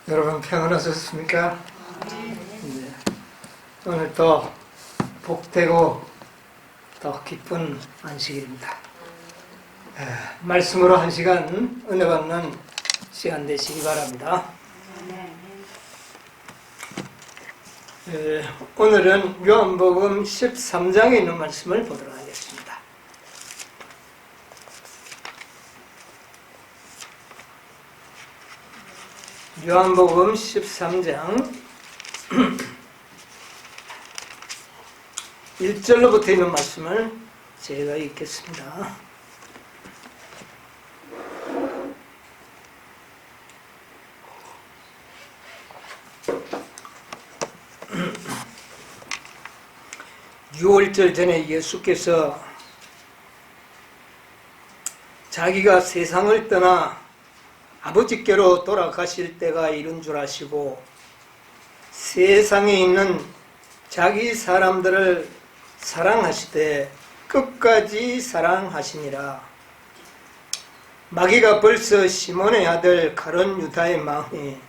여러분 평안하셨습니까? 네. 오늘 또 복되고 또 기쁜 안식일입니다. 말씀으로 한 시간 은혜 받는 시간 되시기 바랍니다. 오늘은 요한복음 13장에 있는 말씀을 보도록 하겠습니다. 요한복음 13장 1절로부터 있는 말씀을 제가 읽겠습니다. (6월절) 전에 예수께서 자기가 세상을 떠나 아버지께로 돌아가실 때가 이른 줄 아시고 세상에 있는 자기 사람들을 사랑하시되 끝까지 사랑하시니라. 마귀가 벌써 시몬의 아들 가룟 유다의 마음에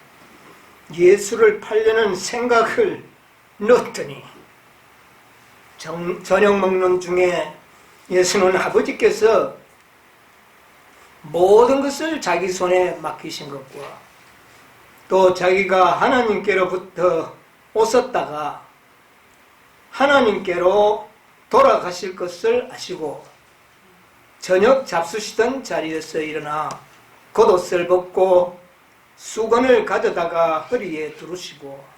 예수를 팔려는 생각을 넣었더니 저녁 먹는 중에 예수는 아버지께서 모든 것을 자기 손에 맡기신 것과 또 자기가 하나님께로부터 오셨다가 하나님께로 돌아가실 것을 아시고 저녁 잡수시던 자리에서 일어나 겉옷을 벗고 수건을 가져다가 허리에 두르시고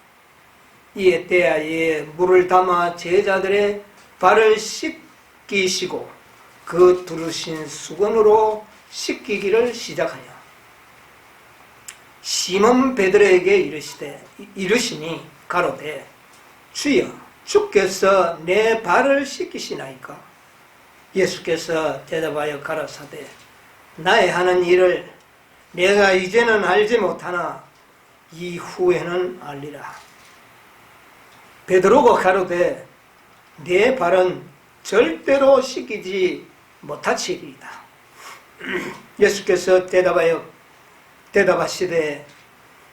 이에 때야에 물을 담아 제자들의 발을 씻기시고 그 두르신 수건으로 씻기기를 시작하여 시몬 베드로에게 이르시니 가로되 주여 주께서 내 발을 씻기시나이까? 예수께서 대답하여 가라사대 나의 하는 일을 내가 이제는 알지 못하나 이후에는 알리라. 베드로가 가로되 내 발은 절대로 씻기지 못하시리이다. 예수께서 대답하시되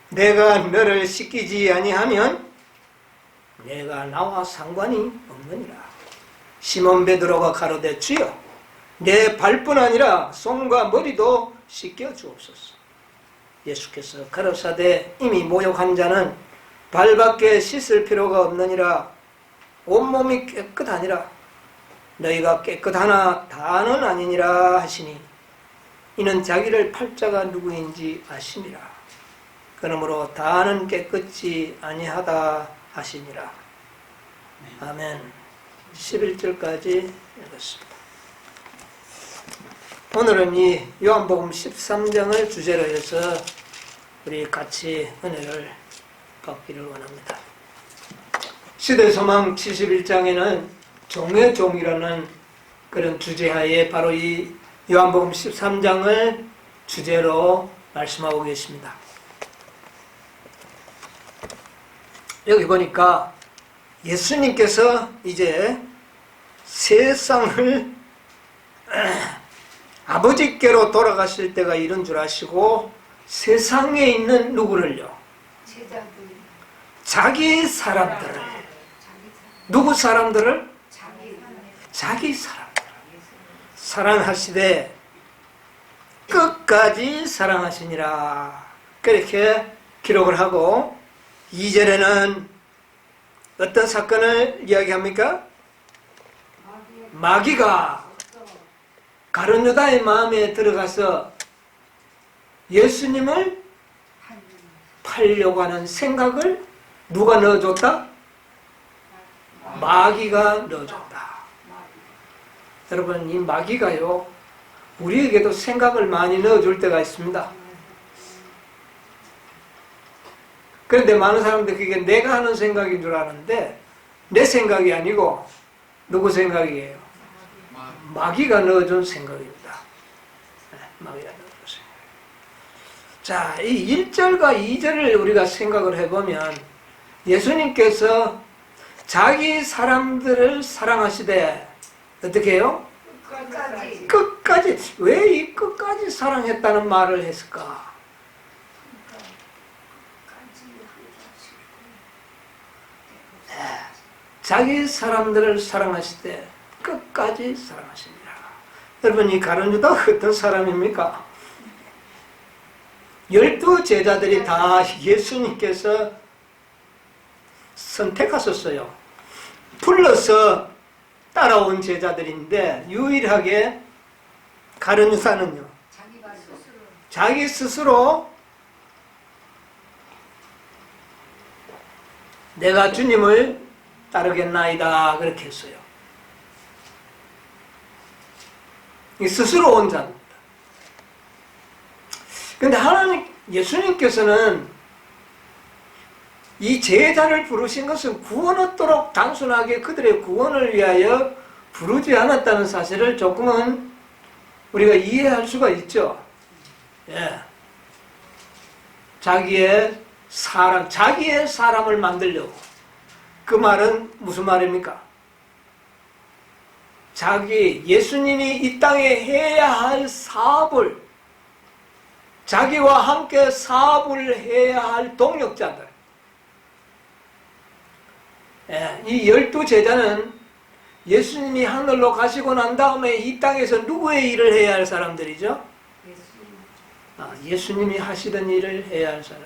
내가 너를 씻기지 아니하면 내가 나와 상관이 없느니라. 시몬 베드로가 가로되 주여 내 발뿐 아니라 손과 머리도 씻겨 주옵소서. 예수께서 가로사대 이미 모욕한 자는 발밖에 씻을 필요가 없느니라. 온몸이 깨끗하니라. 너희가 깨끗하나 다는 아니니라 하시니 이는 자기를 팔 자가 누구인지 아시니라. 그러므로 다는 깨끗이 아니하다 하시니라. 아멘. 11절까지 읽었습니다. 오늘은 이 요한복음 13장을 주제로 해서 우리 같이 은혜를 받기를 원합니다. 시대소망 71장에는 종의 종이라는 그런 주제하에 바로 이 요한복음 13장을 주제로 말씀하고 계십니다. 여기 보니까 예수님께서 이제 세상을 아버지께로 돌아가실 때가 이른 줄 아시고 세상에 있는 누구를요? 자기 사람들을. 누구 사람들을? 자기 사람들을 사랑하시되 끝까지 사랑하시니라. 그렇게 기록을 하고 2절에는 어떤 사건을 이야기합니까? 마귀가 가룟 유다의 마음에 들어가서 예수님을 팔려고 하는 생각을 누가 넣어줬다? 마귀가 넣어줬다. 여러분, 이 마귀가요 우리에게도 생각을 많이 넣어줄 때가 있습니다. 그런데 많은 사람들이 그게 내가 하는 생각인 줄 아는데 내 생각이 아니고 누구 생각이에요? 마귀가 넣어준 생각입니다. 마귀가 넣어준 생각. 자, 이 1절과 2절을 우리가 생각을 해보면 예수님께서 자기 사람들을 사랑하시되 어떻게 해요? 끝까지. 왜 이 끝까지 사랑했다는 말을 했을까? 자기 사람들을 사랑하실 때 끝까지 사랑하십니다. 여러분, 이 가룟 유다가 어떤 사람입니까? 12 제자들이 다 예수님께서 선택하셨어요. 불러서 따라온 제자들인데 유일하게 가룟 유다는요, 자기 스스로 내가 주님을 따르겠나이다 그렇게 했어요. 스스로 온 자입니다. 그런데 하나님, 예수님께서는 이 제자를 부르신 것은 구원 얻도록 단순하게 그들의 구원을 위하여 부르지 않았다는 사실을 조금은 우리가 이해할 수가 있죠. 예. 자기의 사람을 만들려고. 그 말은 무슨 말입니까? 예수님이 이 땅에 해야 할 사업을, 자기와 함께 사업을 해야 할 동력자들. 예, 이 12 제자는 예수님이 하늘로 가시고 난 다음에 이 땅에서 누구의 일을 해야 할 사람들이죠? 예수님이 하시던 일을 해야 할 사람.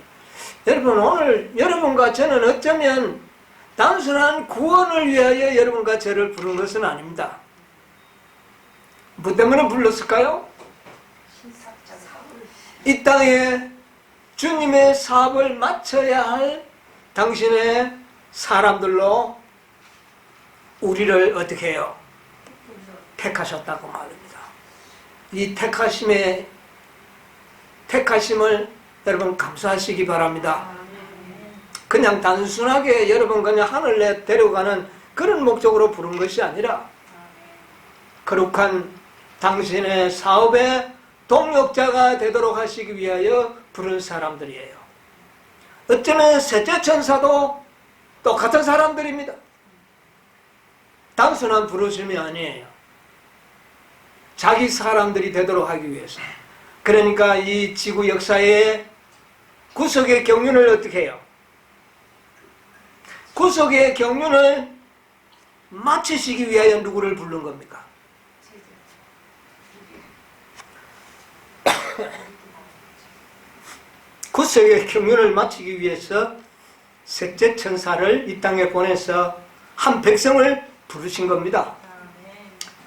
여러분, 오늘 여러분과 저는 어쩌면 단순한 구원을 위하여 여러분과 저를 부른 것은 아닙니다. 뭐 때문에 불렀을까요? 이 땅에 주님의 사업을 마쳐야 할 당신의 사람들로 우리를 어떻게 해요? 택하셨다고 말합니다. 이 택하심을 여러분 감사하시기 바랍니다. 그냥 단순하게 여러분 그냥 하늘에 데려가는 그런 목적으로 부른 것이 아니라 거룩한 당신의 사업의 동력자가 되도록 하시기 위하여 부른 사람들이에요. 어쩌면 셋째 천사도 똑같은 사람들입니다. 단순한 부르심이 아니에요. 자기 사람들이 되도록 하기 위해서. 그러니까 이 지구 역사의 구속의 경륜을 어떻게 해요? 구속의 경륜을 마치시기 위하여 누구를 부른 겁니까? 구속의 경륜을 마치기 위해서 셋째 천사를 이 땅에 보내서 한 백성을 부르신 겁니다.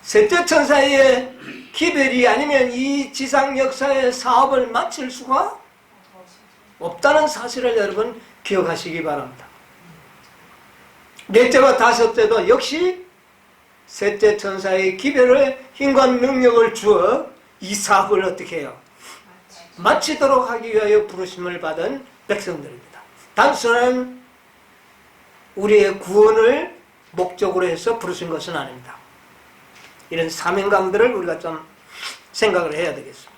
셋째 천사의 기별이 아니면 이 지상 역사의 사업을 마칠 수가 없다는 사실을 여러분 기억하시기 바랍니다. 넷째와 다섯째도 역시 셋째 천사의 기별을 힘과 능력을 주어 이 사업을 어떻게 해요? 마치도록 하기 위하여 부르심을 받은 백성들입니다. 단순한 우리의 구원을 목적으로 해서 부르신 것은 아닙니다. 이런 사명감들을 우리가 좀 생각을 해야 되겠습니다.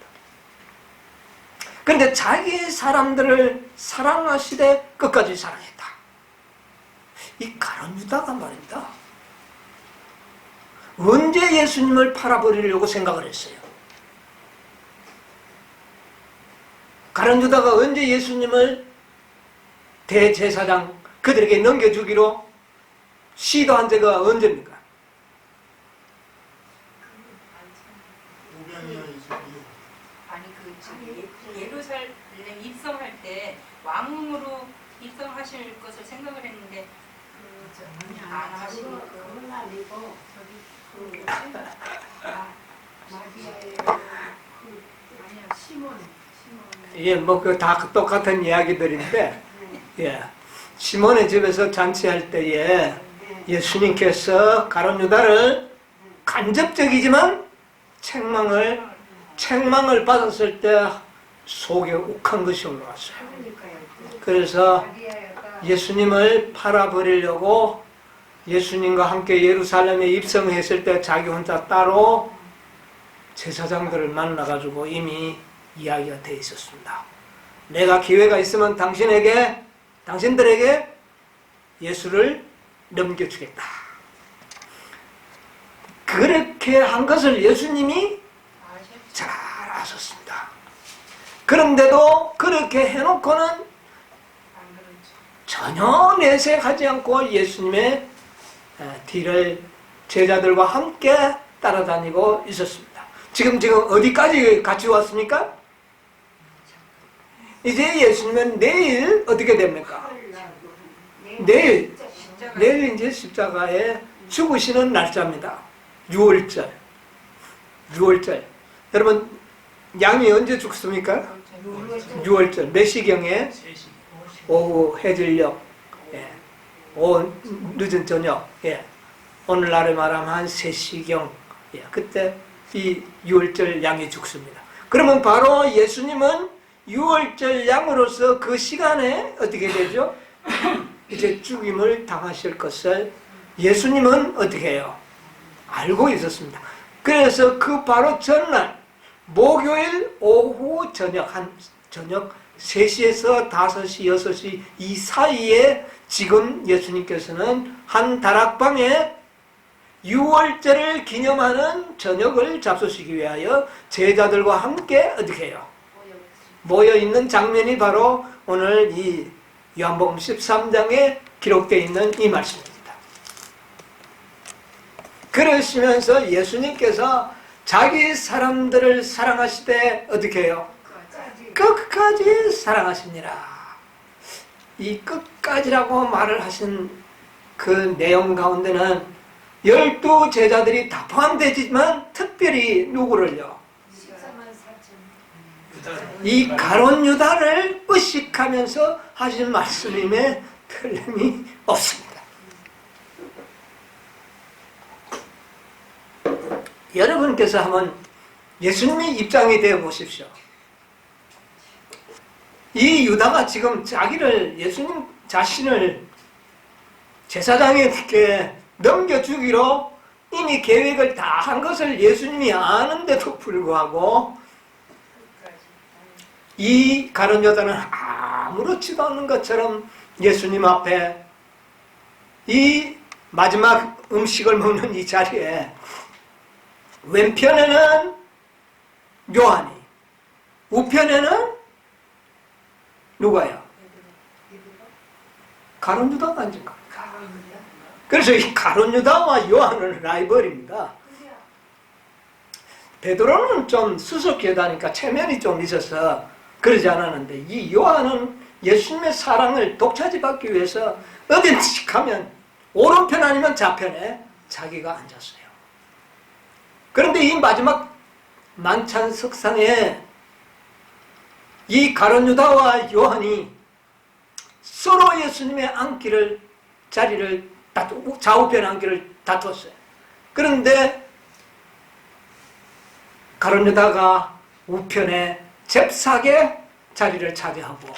그런데 자기 사람들을 사랑하시되 끝까지 사랑했다. 이 가룟 유다가 말입니다. 언제 예수님을 팔아버리려고 생각을 했어요? 가룟 유다가 언제 예수님을 대제사장 그들에게 넘겨주기로 시도한 적가 언제입니까? 아니 예루살렘 입성할 때 왕으로 입성하실 것을 생각을 했는데 안 하시고 그건 아니고 아니야 시몬 예, 뭐 그 다 똑같은 이야기들인데, 예, 시몬의 집에서 잔치할 때에 예수님께서 가룟 유다를 간접적이지만 책망을 받았을 때 속에 욱한 것이 올라왔어요. 그래서 예수님을 팔아버리려고 예수님과 함께 예루살렘에 입성했을 때 자기 혼자 따로 제사장들을 만나가지고 이미 이야기가 돼 있었습니다. 내가 기회가 있으면 당신들에게 예수를 넘겨주겠다. 그렇게 한 것을 예수님이 잘 아셨습니다. 그런데도 그렇게 해놓고는 전혀 내색하지 않고 예수님의 뒤를 제자들과 함께 따라다니고 있었습니다. 지금 어디까지 같이 왔습니까? 이제 예수님은 내일 어떻게 됩니까? 내일 이제 십자가에 죽으시는 날짜입니다. 6월절. 여러분, 양이 언제 죽습니까? 6월절. 몇 시경에? 오후 해질녘. 오후 늦은 저녁. 오늘날에 말하면 한 3시경. 그때 이 6월절 양이 죽습니다. 그러면 바로 예수님은 6월절 양으로서 그 시간에 어떻게 되죠? 이제 죽임을 당하실 것을 예수님은 어떻게 해요? 알고 있었습니다. 그래서 그 바로 전날 목요일 오후 저녁 3시에서 5시, 6시 이 사이에 지금 예수님께서는 한 다락방에 6월절을 기념하는 저녁을 잡수시기 위하여 제자들과 함께 어떻게 해요? 모여있는 장면이 바로 오늘 이 요한복음 13장에 기록되어 있는 이 말씀입니다. 그러시면서 예수님께서 자기 사람들을 사랑하시되 어떻게 해요? 끝까지 사랑하십니다. 이 끝까지라고 말을 하신 그 내용 가운데는 12 제자들이 다 포함되지만 특별히 누구를요? 이 가룟 유다를 의식하면서 하신 말씀임에 틀림이 없습니다. 여러분께서 한번 예수님의 입장이 되어 보십시오. 이 유다가 지금 예수님 자신을 제사장에게 넘겨주기로 이미 계획을 다 한 것을 예수님이 아는데도 불구하고 이 가룟 유다는 아무렇지도 않은 것처럼 예수님 앞에 이 마지막 음식을 먹는 이 자리에 왼편에는 요한이, 우편에는 누가요? 가룟 유다가 앉은 겁니다. 그래서 이 가룟 유다와 요한은 라이벌입니다. 베드로는 좀 수석교다니까 체면이 좀 있어서 그러지 않았는데 이 요한은 예수님의 사랑을 독차지받기 위해서 어딘지 가면 오른편 아니면 좌편에 자기가 앉았어요. 그런데 이 마지막 만찬 석상에 이 가룟 유다와 요한이 서로 예수님의 자리를 좌우편 앉기를 다퉜어요. 그런데 가룟 유다가 우편에 잽싸게 자리를 차지하고,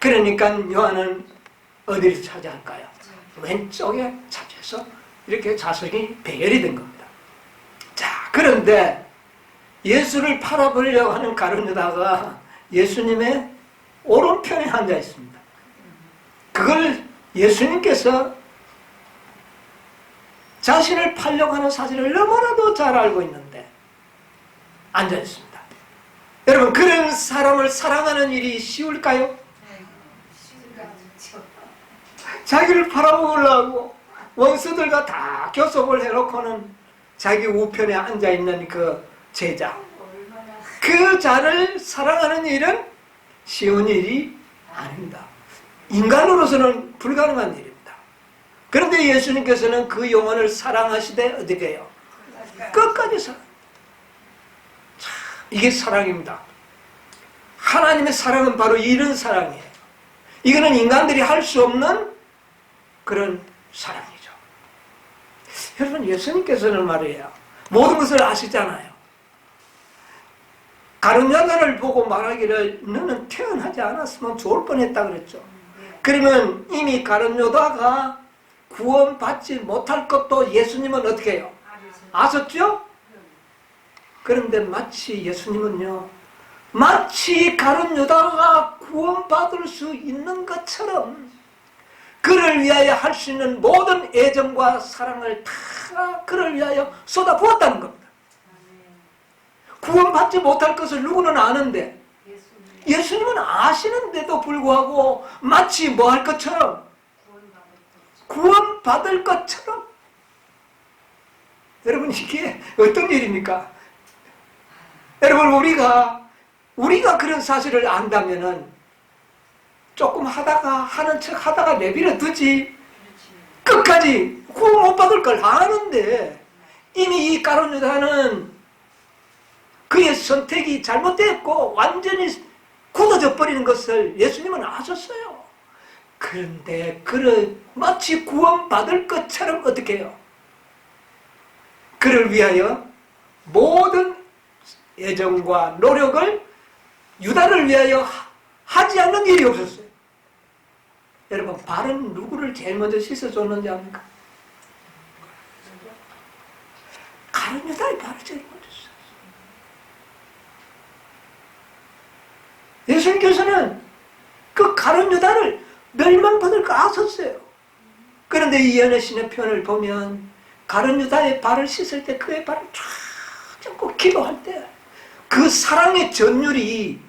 그러니까 요한은 어디를 차지할까요? 왼쪽에 차지해서 이렇게 좌석이 배열이 된 겁니다. 자, 그런데 예수를 팔아버리려고 하는 가룟 유다가 예수님의 오른편에 앉아 있습니다. 그걸 예수님께서 자신을 팔려고 하는 사실을 너무나도 잘 알고 있는데 앉아 있습니다. 여러분, 그런 사람을 사랑하는 일이 쉬울까요? 자기를 팔아먹으려고 원수들과 다 교섭을 해놓고는 자기 우편에 앉아있는 그 제자, 그 자를 사랑하는 일은 쉬운 일이 아닙니다. 인간으로서는 불가능한 일입니다. 그런데 예수님께서는 그 영혼을 사랑하시되 어떻게 해요? 끝까지 사랑. 참, 이게 사랑입니다. 하나님의 사랑은 바로 이런 사랑이에요. 이거는 인간들이 할 수 없는 그런 사랑이죠. 여러분, 예수님께서는 말이에요, 모든 것을 아시잖아요. 가룟 유다를 보고 말하기를 너는 태어나지 않았으면 좋을 뻔했다 그랬죠. 그러면 이미 가룟 유다가 구원받지 못할 것도 예수님은 어떻게 해요? 아셨죠? 그런데 마치 예수님은요, 마치 가룟 유다가 구원받을 수 있는 것처럼 그를 위하여 할 수 있는 모든 애정과 사랑을 다 그를 위하여 쏟아부었다는 겁니다. 구원받지 못할 것을 누구는 아는데 예수님은 아시는데도 불구하고 마치 뭐 할 것처럼 구원받을 것처럼. 여러분, 이게 어떤 일입니까? 여러분, 우리가 그런 사실을 안다면은 조금 하는 척 하다가 내버려 두지, 끝까지 구원 못 받을 걸 아는데 이미 이 가룟 유다는 그의 선택이 잘못됐고 완전히 굳어져 버리는 것을 예수님은 아셨어요. 그런데 마치 구원받을 것처럼 어떻게 해요? 그를 위하여 모든 애정과 노력을 유다를 위하여 하지 않는 일이 없었어요. 여러분, 발은 누구를 제일 먼저 씻어줬는지 압니까? 가룟 유다의 발을 제일 먼저 씻었어요. 예수님께서는 그 가룟 유다를 멸망받을 거 아셨어요. 그런데 이 연애신의 표현을 보면 가룟 유다의 발을 씻을 때 그의 발을 쫙 잡고 기도할 때 그 사랑의 전율이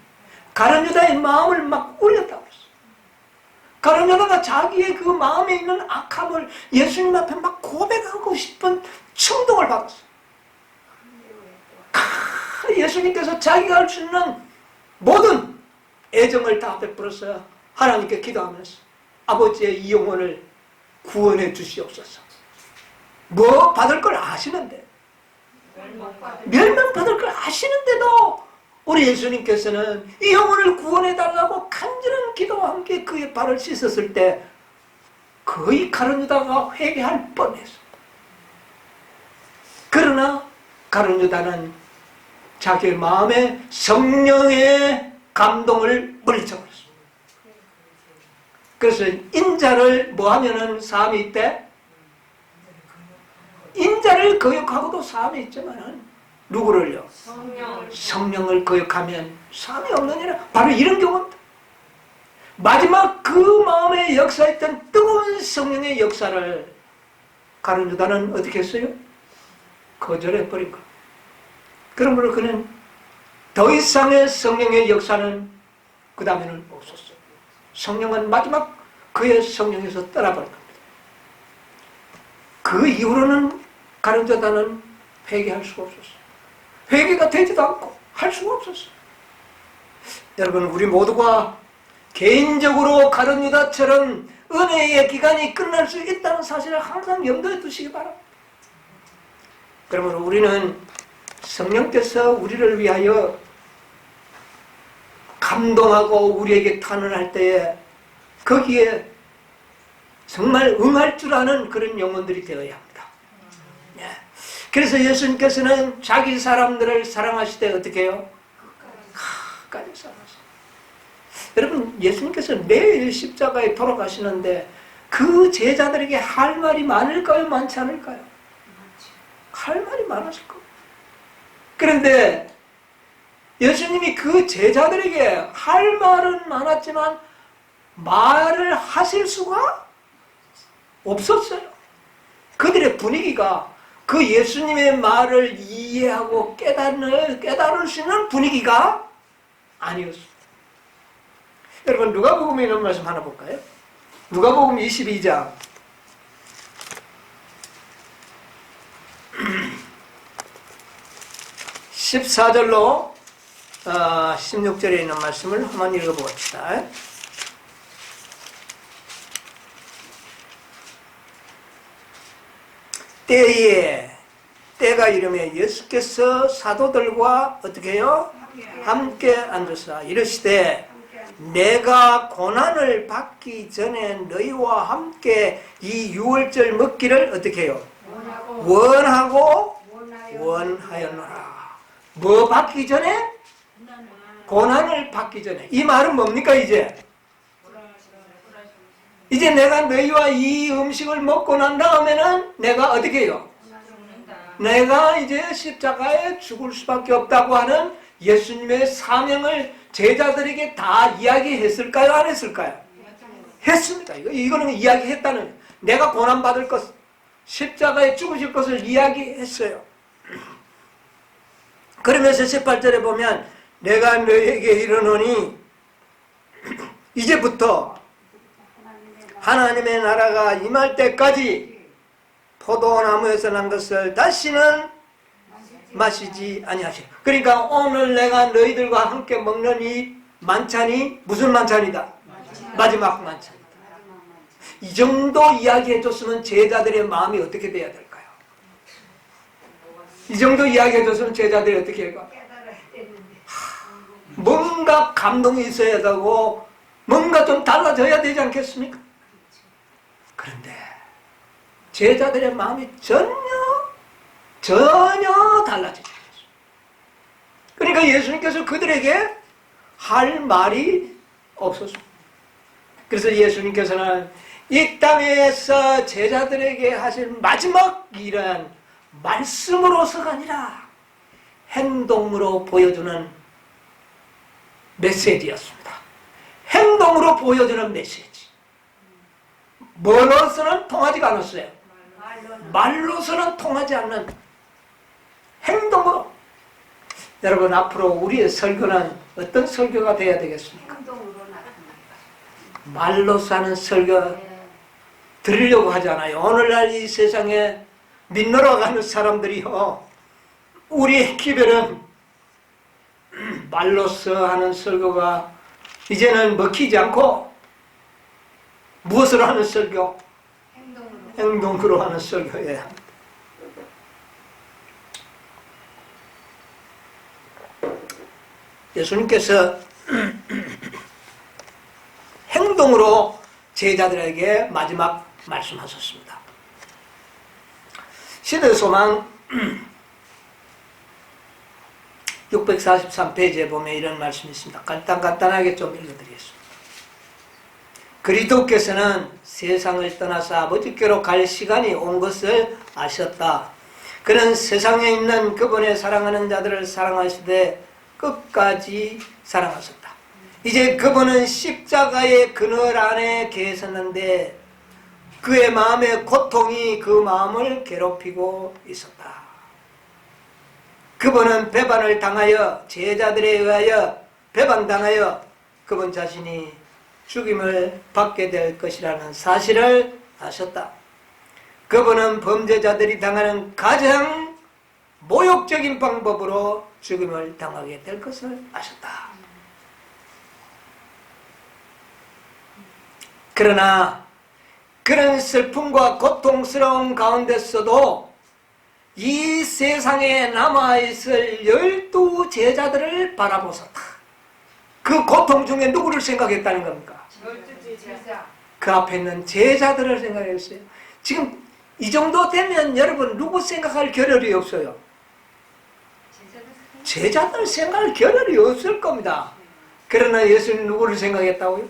가룟 유다의 마음을 막 울렸다고 그랬어요. 가룟 유다가 자기의 그 마음에 있는 악함을 예수님 앞에 막 고백하고 싶은 충동을 받았어요. 예수님께서 자기가 할 수 있는 모든 애정을 다 베풀었어요. 하나님께 기도하면서 아버지의 이 영혼을 구원해 주시옵소서. 뭐 받을 걸 아시는데, 멸망받을 걸 아시는데도 우리 예수님께서는 이 영혼을 구원해 달라고 간절한 기도와 함께 그의 발을 씻었을 때 거의 가룟 유다가 회개할 뻔했어요. 그러나 가룟 유다는 자기의 마음에 성령의 감동을 물리쳐버렸어요. 그래서 인자를 뭐 하면은 사함이 있대? 인자를 거역하고도 사함이 있지만은 누구를요? 성령을 거역하면 사함이 없느니라. 바로 이런 경우입니다. 마지막 그 마음에 역사했던 뜨거운 성령의 역사를 가룟 유다는 어떻게 했어요? 거절해버린 거예요. 그러므로 그는 더 이상의 성령의 역사는 그 다음에는 없었어요. 성령은 마지막 그의 성령에서 떠나버린 겁니다. 그 이후로는 가룟 유다는 회개할 수가 없었어요. 회개가 되지도 않고 할 수가 없었어요. 여러분, 우리 모두가 개인적으로 가룟 유다처럼 은혜의 기간이 끝날 수 있다는 사실을 항상 염두에 두시기 바랍니다. 그러므로 우리는 성령께서 우리를 위하여 감동하고 우리에게 탄원할 때에 거기에 정말 응할 줄 아는 그런 영혼들이 되어야 합니다. 네. 그래서 예수님께서는 자기 사람들을 사랑하실 때 어떻게 해요? 끝까지 사랑하세요. 여러분, 예수님께서 매일 십자가에 돌아가시는데 그 제자들에게 할 말이 많을까요? 많지 않을까요? 할 말이 많았을 겁니다. 그런데 예수님이 그 제자들에게 할 말은 많았지만 말을 하실 수가 없었어요. 그들의 분위기가 그 예수님의 말을 이해하고 깨달을 수 있는 분위기가 아니었습니다. 여러분, 누가복음에 있는 말씀 하나 볼까요? 누가복음 22장 14절로 16절에 있는 말씀을 한번 읽어봅시다. 때가 이르매 예수께서 사도들과 어떻게 해요? 함께 앉으사 이르시되 내가 고난을 받기 전에 너희와 함께 이 유월절 먹기를 어떻게 해요? 원하고 원하였노라. 뭐 받기 전에? 고난을 받기 전에. 이 말은 뭡니까? 이제 내가 너희와 이 음식을 먹고 난 다음에는 내가 어떻게 해요? 내가 이제 십자가에 죽을 수밖에 없다고 하는 예수님의 사명을 제자들에게 다 이야기했을까요? 안 했을까요? 했습니다. 이거는 이야기했다는, 내가 고난받을 것, 십자가에 죽으실 것을 이야기했어요. 그러면서 18절에 보면 내가 너희에게 이르노니 이제부터 하나님의 나라가 임할 때까지 포도나무에서 난 것을 다시는 마시지 아니하시오. 그러니까 오늘 내가 너희들과 함께 먹는 이 만찬이 무슨 만찬이다? 마지막 만찬이다. 이 정도 이야기해 줬으면 제자들의 마음이 어떻게 돼야 될까요? 이 정도 이야기해 줬으면 제자들이 어떻게 할까? 뭔가 감동이 있어야 되고 뭔가 좀 달라져야 되지 않겠습니까? 그런데 제자들의 마음이 전혀 달라지지 않았어요. 그러니까 예수님께서 그들에게 할 말이 없었습니다. 그래서 예수님께서는 이 땅에서 제자들에게 하실 마지막 일은 말씀으로서가 아니라 행동으로 보여주는 메시지였습니다. 행동으로 보여주는 메시지. 뭐로서는 통하지가 않았어요. 말로서는 통하지 않는 행동으로. 여러분, 앞으로 우리의 설교는 어떤 설교가 되어야 되겠습니까? 말로서 하는 설교 들으려고 하잖아요. 오늘날 이 세상에 믿노러 가는 사람들이요, 우리의 기별은 말로서 하는 설교가 이제는 먹히지 않고 무엇으로 하는 설교? 행동으로 하는 설교예요. 예수님께서 행동으로 제자들에게 마지막 말씀하셨습니다. 시대소망 643페이지에 보면 이런 말씀이 있습니다. 간단하게 좀 읽어드리겠습니다. 그리스도께서는 세상을 떠나서 아버지께로 갈 시간이 온 것을 아셨다. 그는 세상에 있는 그분의 사랑하는 자들을 사랑하시되 끝까지 사랑하셨다. 이제 그분은 십자가의 그늘 안에 계셨는데 그의 마음의 고통이 그 마음을 괴롭히고 있었다. 그분은 배반을 당하여 제자들에 의하여 배반당하여 그분 자신이 죽임을 받게 될 것이라는 사실을 아셨다. 그분은 범죄자들이 당하는 가장 모욕적인 방법으로 죽임을 당하게 될 것을 아셨다. 그러나 그런 슬픔과 고통스러운 가운데서도 이 세상에 남아있을 12 제자들을 바라보셨다. 그 고통 중에 누구를 생각했다는 겁니까? 그 앞에 있는 제자들을 생각했어요. 지금 이 정도 되면 여러분 누구 생각할 겨를이 없어요. 제자들 생각할 겨를이 없을 겁니다. 그러나 예수는 누구를 생각했다고요?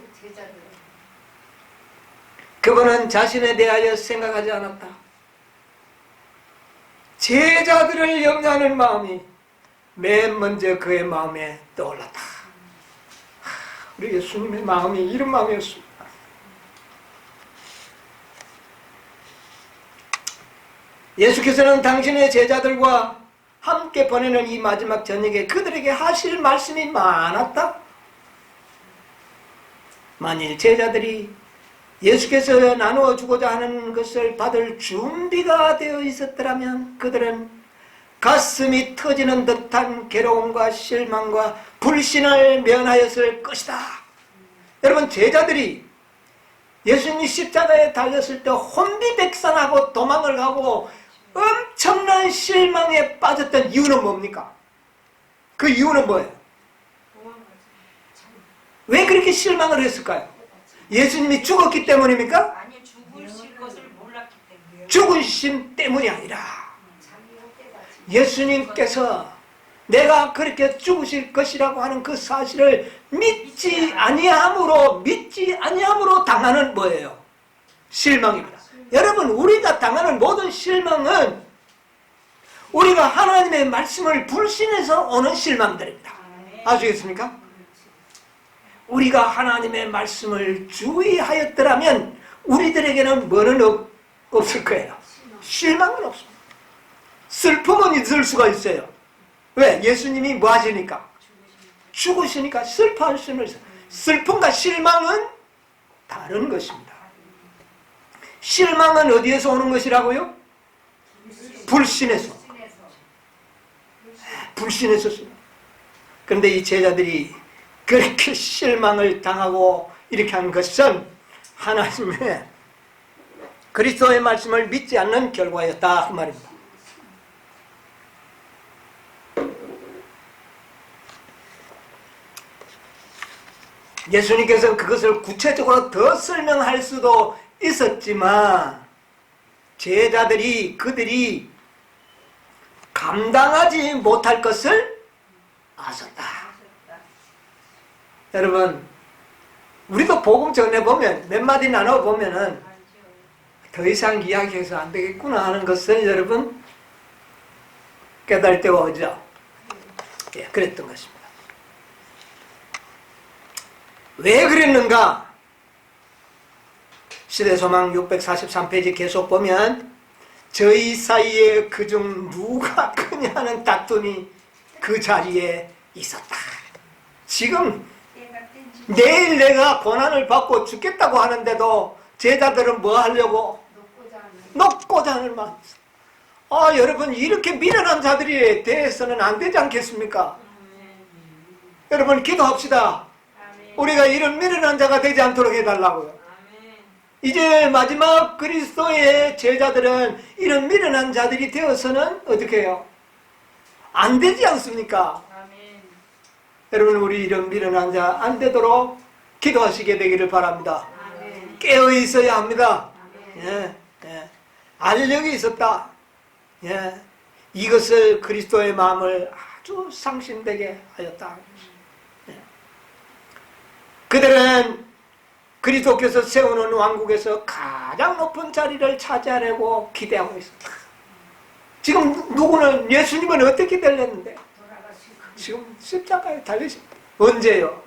그분은 자신에 대하여 생각하지 않았다. 제자들을 염려하는 마음이 맨 먼저 그의 마음에 떠올랐다. 우리 예수님의 마음이 이런 마음이었습니다. 예수께서는 당신의 제자들과 함께 보내는 이 마지막 저녁에 그들에게 하실 말씀이 많았다. 만일 제자들이 예수께서 나누어 주고자 하는 것을 받을 준비가 되어 있었더라면 그들은 가슴이 터지는 듯한 괴로움과 실망과 불신을 면하였을 것이다. 여러분, 제자들이 예수님이 십자가에 달렸을 때 혼비백산하고 도망을 가고 엄청난 실망에 빠졌던 이유는 뭡니까? 그 이유는 뭐예요? 왜 그렇게 실망을 했을까요? 예수님이 죽었기 때문입니까? 아니, 죽으실 것을 몰랐기 때문에. 죽으심 때문이 아니라 예수님께서 내가 그렇게 죽으실 것이라고 하는 그 사실을 믿지 아니함으로 당하는 뭐예요? 실망입니다. 여러분, 우리가 당하는 모든 실망은 우리가 하나님의 말씀을 불신해서 오는 실망들입니다. 아시겠습니까? 우리가 하나님의 말씀을 주의하였더라면 우리들에게는 뭐는 없을 거예요? 실망은 없습니다. 슬픔은 있을 수가 있어요. 왜? 예수님이 뭐 하시니까? 죽으시니까 슬퍼할 수는 있어요. 슬픔과 실망은 다른 것입니다. 실망은 어디에서 오는 것이라고요? 불신에서. 불신에서. 그런데 이 제자들이 그렇게 실망을 당하고 이렇게 한 것은 하나님의 그리스도의 말씀을 믿지 않는 결과였다 그 말입니다. 예수님께서 그것을 구체적으로 더 설명할 수도 있었지만 제자들이 그들이 감당하지 못할 것을 아셨다. 여러분, 우리도 복음 전해보면 몇 마디 나눠보면은 더 이상 이야기해서 안 되겠구나 하는 것을 여러분 깨달을 때가 오죠. 예, 그랬던 것입니다. 왜 그랬는가? 시대소망 643페이지 계속 보면 저희 사이에 그중 누가 크냐 하는 다툼이 그 자리에 있었다. 지금 내일 내가 고난을 받고 죽겠다고 하는데도 제자들은 뭐 하려고? 녹고자 하는 마음. 여러분, 이렇게 미련한 자들에 대해서는 안 되지 않겠습니까? 여러분, 기도합시다. 우리가 이런 미련한 자가 되지 않도록 해달라고요. 이제 마지막 그리스도의 제자들은 이런 미련한 자들이 되어서는 어떻게 해요? 안 되지 않습니까? 여러분, 우리 이런 미련한 자 안 되도록 기도하시게 되기를 바랍니다. 깨어 있어야 합니다. 예, 예. 알력이 있었다. 예. 이것을 그리스도의 마음을 아주 상심되게 하였다. 예. 그들은 그리스도께서 세우는 왕국에서 가장 높은 자리를 차지하려고 기대하고 있었다. 지금 누구는 예수님은 어떻게 되렸는데? 지금 십자가에 달리십니다. 언제요?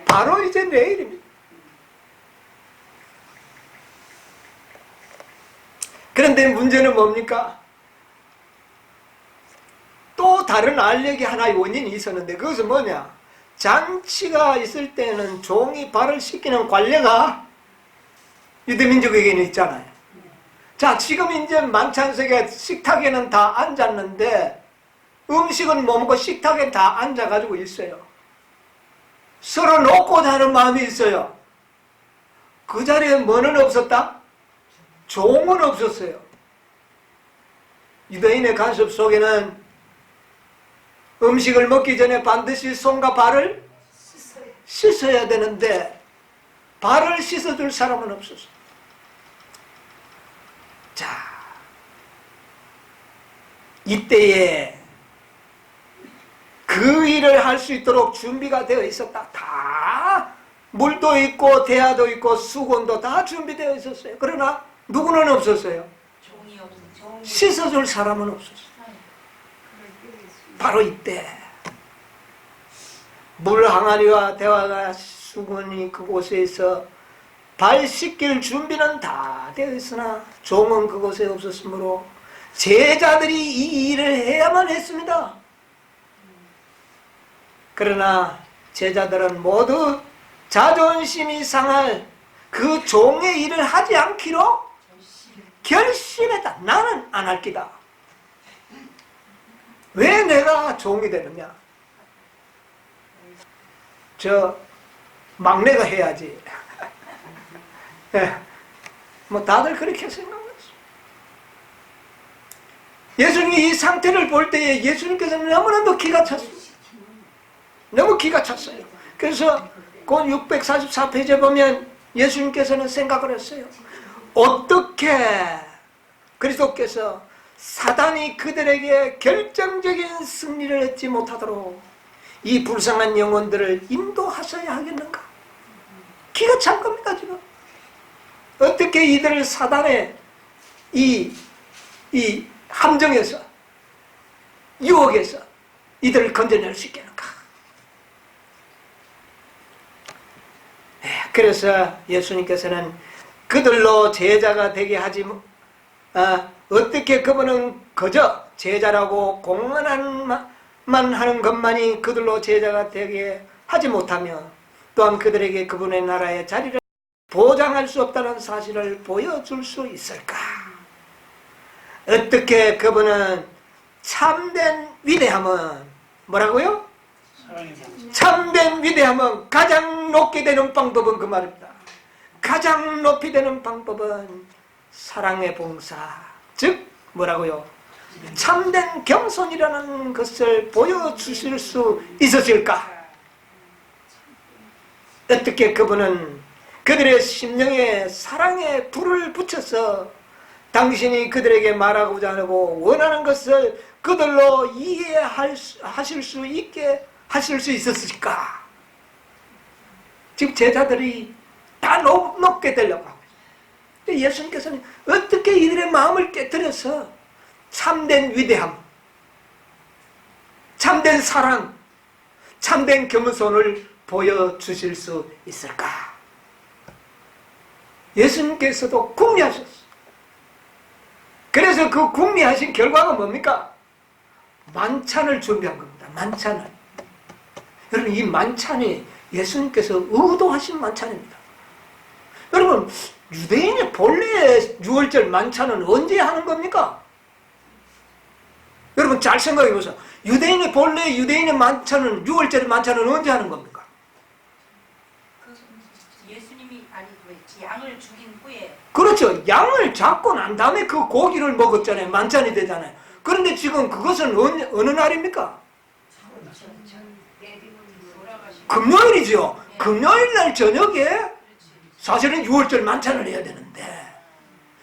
바로 이제 내일입니다. 그런데 문제는 뭡니까? 또 다른 알력이 하나의 원인이 있었는데 그것은 뭐냐? 잔치가 있을 때는 종이 발을 씻기는 관례가 유대민족에게는 있잖아요. 자, 지금 이제 만찬석에 식탁에는 다 앉았는데 음식은 못 먹고 식탁에 다 앉아가지고 있어요. 서로 놓고자 하는 마음이 있어요. 그 자리에 뭐는 없었다? 종은 없었어요. 유대인의 관습 속에는 음식을 먹기 전에 반드시 손과 발을 씻어야 되는데 발을 씻어줄 사람은 없었어요. 자, 이때에 그 일을 할 수 있도록 준비가 되어 있었다. 다 물도 있고 대야도 있고 수건도 다 준비되어 있었어요. 그러나 누구는 없었어요. 씻어줄 사람은 없었어요. 바로 이때 물 항아리와 대화가 수건이 그곳에 있어 발 씻길 준비는 다 되어 있으나 종은 그곳에 없었으므로 제자들이 이 일을 해야만 했습니다. 그러나 제자들은 모두 자존심이 상할 그 종의 일을 하지 않기로 결심했다. 나는 안 할 기다. 왜 내가 종이 되느냐? 저 막내가 해야지. 네. 뭐 다들 그렇게 생각했어요. 예수님이 이 상태를 볼 때에 예수님께서는 너무나도 기가 찼어요. 너무 기가 찼어요. 그래서 그 644페이지에 보면 예수님께서는 생각을 했어요. 어떻게 그리스도께서 사단이 그들에게 결정적인 승리를 얻지 못하도록 이 불쌍한 영혼들을 인도하셔야 하겠는가? 기가 찬 겁니다, 지금. 어떻게 이들을 사단의 이 함정에서, 유혹에서 이들을 건져낼 수 있겠는가? 그래서 예수님께서는 그들로 제자가 되게 하지, 어떻게 그분은 그저 제자라고 공언만 하는 것만이 그들로 제자가 되게 하지 못하며 또한 그들에게 그분의 나라의 자리를 보장할 수 없다는 사실을 보여줄 수 있을까? 어떻게 그분은 참된 위대함은 뭐라고요? 참된 위대함은 가장 높게 되는 방법은 그 말입니다. 가장 높이 되는 방법은 사랑의 봉사, 즉 뭐라고요? 참된 겸손이라는 것을 보여주실 수 있었을까? 어떻게 그분은 그들의 심령에 사랑의 불을 붙여서 당신이 그들에게 말하고자 하고 원하는 것을 그들로 이해하실 수 있게 하실 수 있었을까? 지금 제자들이 다 높게 되려고 하고 있어요. 예수님께서는 어떻게 이들의 마음을 깨뜨려서 참된 위대함, 참된 사랑, 참된 겸손을 보여주실 수 있을까? 예수님께서도 궁리하셨어요. 그래서 그 궁리하신 결과가 뭡니까? 만찬을 준비한 겁니다. 만찬을. 여러분, 이 만찬이 예수님께서 의도하신 만찬입니다. 여러분, 유대인의 본래의 유월절 만찬은 언제 하는 겁니까? 여러분 잘 생각해 보세요. 유대인의 본래 유대인의 만찬은, 유월절 만찬은 언제 하는 겁니까? 예수님이 양을 죽인 후에. 그렇죠. 양을 잡고 난 다음에 그 고기를 먹었잖아요. 만찬이 되잖아요. 그런데 지금 그것은 어느 날입니까? 금요일이죠. 금요일 날 저녁에 사실은 유월절 만찬을 해야 되는데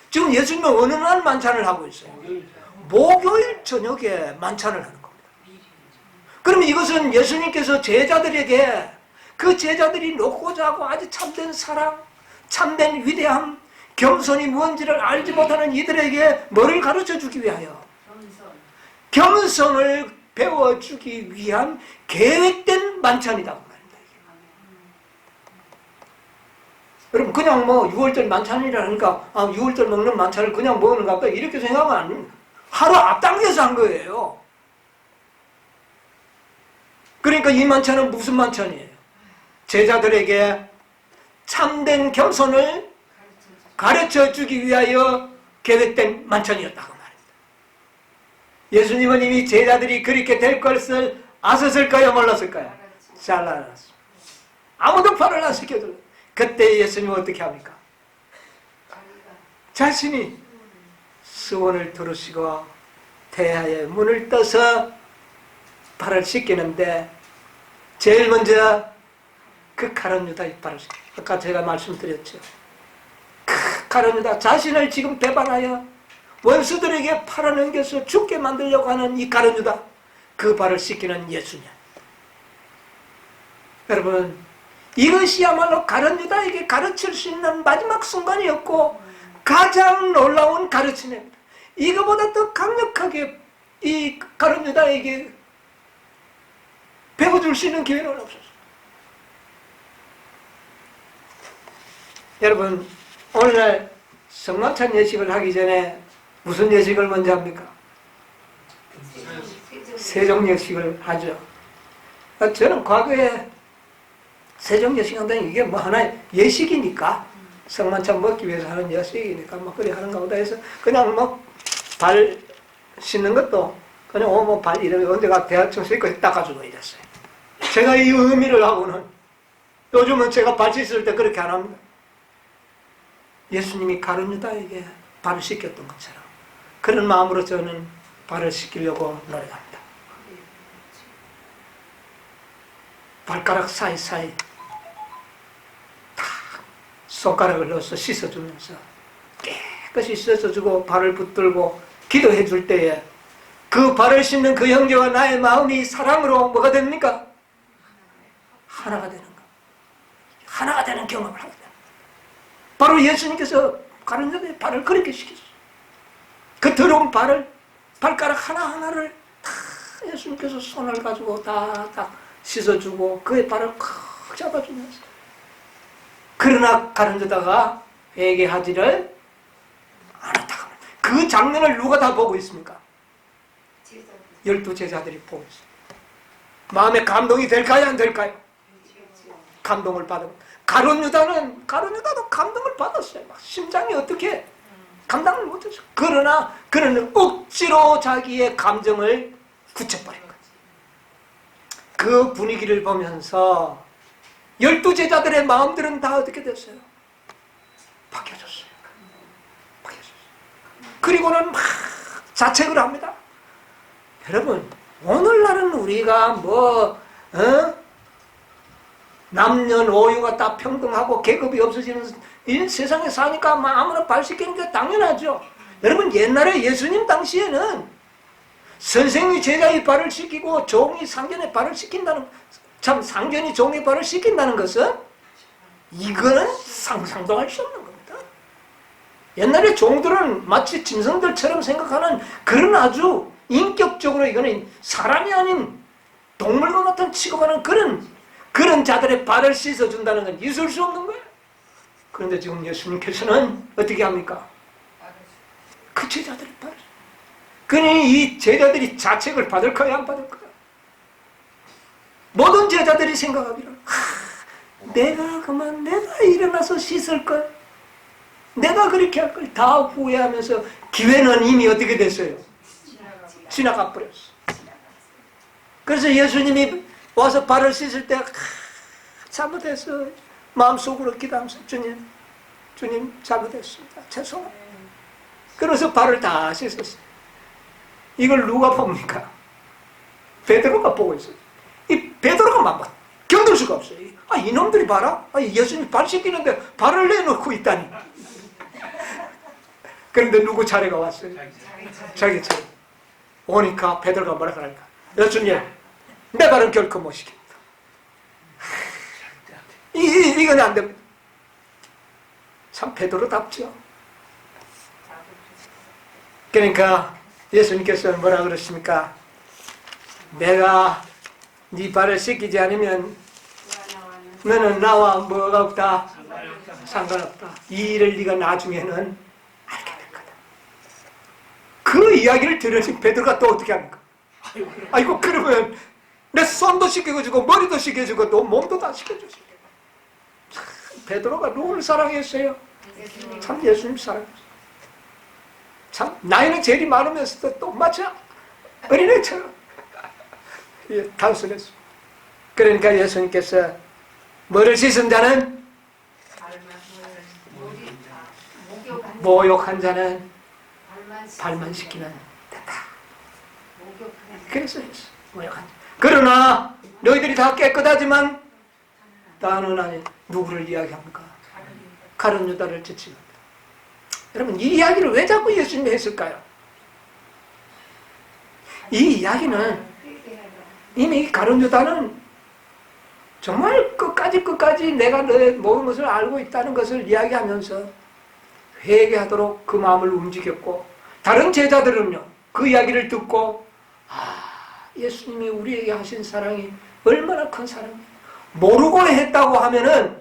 지금 예수님은 어느 날 만찬을 하고 있어요? 목요일 저녁에 만찬을 하는 겁니다. 그러면 이것은 예수님께서 제자들에게 그 제자들이 놓고자 하고 아주 참된 사랑, 참된 위대함, 겸손이 뭔지를 알지 못하는 이들에게 뭐를 가르쳐 주기 위하여? 겸손을 배워주기 위한 계획된 만찬이다. 여러분 그냥 뭐 6월절 만찬이라니까 6월절 먹는 만찬을 그냥 먹는가 봐 이렇게 생각하면 안 됩니다. 하루 앞당겨서 한 거예요. 그러니까 이 만찬은 무슨 만찬이에요? 제자들에게 참된 겸손을 가르쳐주기 위하여 계획된 만찬이었다고 말입니다. 예수님은 이미 제자들이 그렇게 될 것을 아셨을까요? 몰랐을까요? 잘 알았습니다. 아무도 발을 안 시켜줘요. 그때 예수님은 어떻게 합니까? 자신이 수원을 두르시고 태하의 문을 떠서 발을 씻기는데 제일 먼저 그 가룟 유다의 발을 씻겨요. 아까 제가 말씀드렸죠. 그 가룟 유다 자신을 지금 배반하여 원수들에게 팔아넘겨서 죽게 만들려고 하는 이 가룟 유다 그 발을 씻기는 예수님. 여러분 이것이야말로 가룟 유다에게 가르칠 수 있는 마지막 순간이었고 가장 놀라운 가르침입니다. 이거보다 더 강력하게 이 가룟 유다에게 배워줄 수 있는 기회는 없었어요. 여러분 오늘날 성만찬 예식을 하기 전에 무슨 예식을 먼저 합니까? 세종 예식을 하죠. 저는 과거에 세종 예식 한다니 이게 뭐 하나의 예식이니까 성만찬 먹기 위해서 하는 예식이니까 뭐 그래 하는가 보다 해서 그냥 뭐 발 씻는 것도 그냥 뭐 발 이름이 언제가 대학청 씻고 닦아주고 이랬어요. 제가 이 의미를 하고는 요즘은 제가 발 씻을 때 그렇게 안 합니다. 예수님이 가룟 유다에게 발을 씻겼던 것처럼 그런 마음으로 저는 발을 씻기려고 노력합니다. 발가락 사이사이 다 손가락을 넣어서 씻어주면서 깨끗이 씻어주고 발을 붙들고 기도해 줄 때에 그 발을 씻는 그 형제와 나의 마음이 사랑으로 뭐가 됩니까? 하나가 되는 거. 하나가 되는 경험을 하게 됩니다. 바로 예수님께서 가룟 유다의 발을 그렇게 시켰어요. 그 더러운 발을 발가락 하나하나를 다 예수님께서 손을 가지고 다 씻어주고 그의 발을 콕 잡아주면서 그러나 가룟 유다가 회개하지를 않았다. 그 장면을 누가 다 보고 있습니까? 12 제자들이 보고 있습니다. 마음에 감동이 될까요? 안 될까요? 감동을 받은. 가룟 유다도 감동을 받았어요. 막 심장이 어떻게 감당을 못했어. 그러나 그는 억지로 자기의 감정을 굳혀버린 거지. 그 분위기를 보면서 12 제자들의 마음들은 다 어떻게 됐어요? 바뀌어졌어요. 그리고는 막 자책을 합니다. 여러분, 오늘날은 우리가 남녀노유가 다 평등하고 계급이 없어지는 이 세상에 사니까 아무나 발 씻기는 게 당연하죠. 여러분, 옛날에 예수님 당시에는 선생이 제자의 발을 씻기고 종이 상견의 발을 씻긴다는, 참 상견이 종의 발을 씻긴다는 것은 이거는 상상도 할 수 없는 겁니다. 옛날에 종들은 마치 짐승들처럼 생각하는 그런 아주 인격적으로 이거는 사람이 아닌 동물과 같은 취급하는 그런 자들의 발을 씻어준다는 건 있을 수 없는 거예요. 그런데 지금 예수님께서는 어떻게 합니까? 그 제자들의 발을. 그러니 이 제자들이 자책을 받을 거야, 안 받을 거야? 모든 제자들이 생각하기를, 내가 일어나서 씻을 걸, 내가 그렇게 할 걸 다 후회하면서 기회는 이미 어떻게 됐어요? 지나가 버렸어. 그래서 예수님이 와서 발을 씻을 때 잘못했어. 마음속으로 기도하면서 주님 잘못했습니다. 죄송합니다. 그래서 발을 다 씻었어요. 이걸 누가 봅니까? 베드로가 보고 있어요. 이 베드로가 막 견딜 수가 없어요. 이놈들이 봐라. 예수님 발 씻기는데 발을 내놓고 있다니. 그런데 누구 차례가 왔어요? 자기 차례. 오니까 베드로가 뭐라 그럴까? 예수님, 내 발은 결코 못 시킵니다. 이건 안 됩니다. 참 베드로답죠. 그러니까 예수님께서는 뭐라 그러십니까? 내가 네 발을 씻기지 않으면 너는 나와 뭐가 없다? 상관없다. 이 일을 네가 나중에는 알게 될 거다. 그 이야기를 들으니 베드로가 또 어떻게 합니까? 아이고 그러면 내 손도 씻겨주고 머리도 씻겨주고 또 몸도 다 씻겨주시고. 참 베드로가 누구를 사랑했어요? 참 예수님 사랑했어요. 참 나이는 제일 많으면서도 또 마치 어린애처럼 단순했어. 그러니까 예수님께서 뭐를 씻은 자는 모욕한 자는 발만 씻기는 됐다. 그래서 했어. 모욕한 자. 그러나 너희들이 다 깨끗하지만 나는 아니. 누구를 이야기합니까? 가룟 유다를 지칭합니다. 여러분, 이 이야기를 왜 자꾸 예수님이 했을까요? 이 이야기는 이미 가룟 유다는 정말 끝까지 내가 너의 모든 것을 알고 있다는 것을 이야기하면서 회개하도록 그 마음을 움직였고, 다른 제자들은요 그 이야기를 듣고 예수님이 우리에게 하신 사랑이 얼마나 큰 사랑이에요. 모르고 했다고 하면은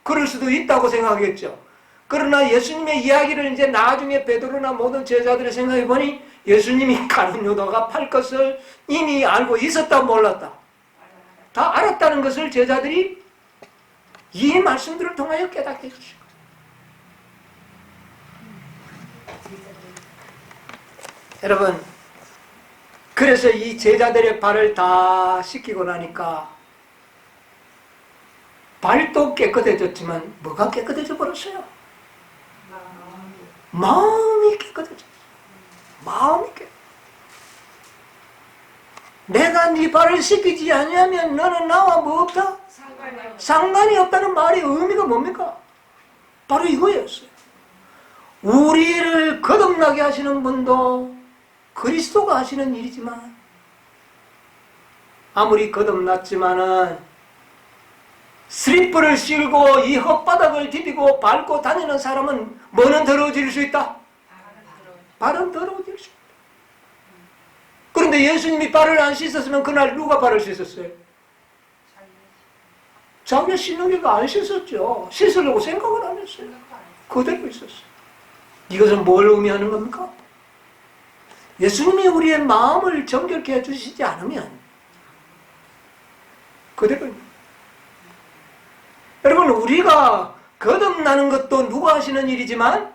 그럴 수도 있다고 생각했죠. 그러나 예수님의 이야기를 이제 나중에 베드로나 모든 제자들이 생각해 보니 예수님이 가룟 유다가 팔 것을 이미 알고 있었다 몰랐다? 다 알았다는 것을 제자들이 이 말씀들을 통하여 깨닫게 해주신 거예요. 여러분, 그래서 이 제자들의 발을 다 씻기고 나니까 발도 깨끗해졌지만 뭐가 깨끗해져 버렸어요? 마음이 깨끗해졌어요. 마음이 깨끗해졌어요. 내가 네 발을 씻기지 않으면 너는 나와 뭐 없다? 상관이 없다는 말의 의미가 뭡니까? 바로 이거였어요. 우리를 거듭나게 하시는 분도 그리스도가 하시는 일이지만 아무리 거듭났지만은 슬리퍼를 신고 이 흙바닥을 디디고 밟고 다니는 사람은 뭐는 더러워질 수 있다? 발은 더러워질 수 있다. 그런데 예수님이 발을 안 씻었으면 그날 누가 발을 씻었어요? 자기가 씻는 게 안 씻었죠. 씻으려고 생각을 안 했어요. 그대로 있었어요. 이것은 뭘 의미하는 겁니까? 예수님이 우리의 마음을 정결케 해주시지 않으면 그대로 우리가 거듭나는 것도 누가 하시는 일이지만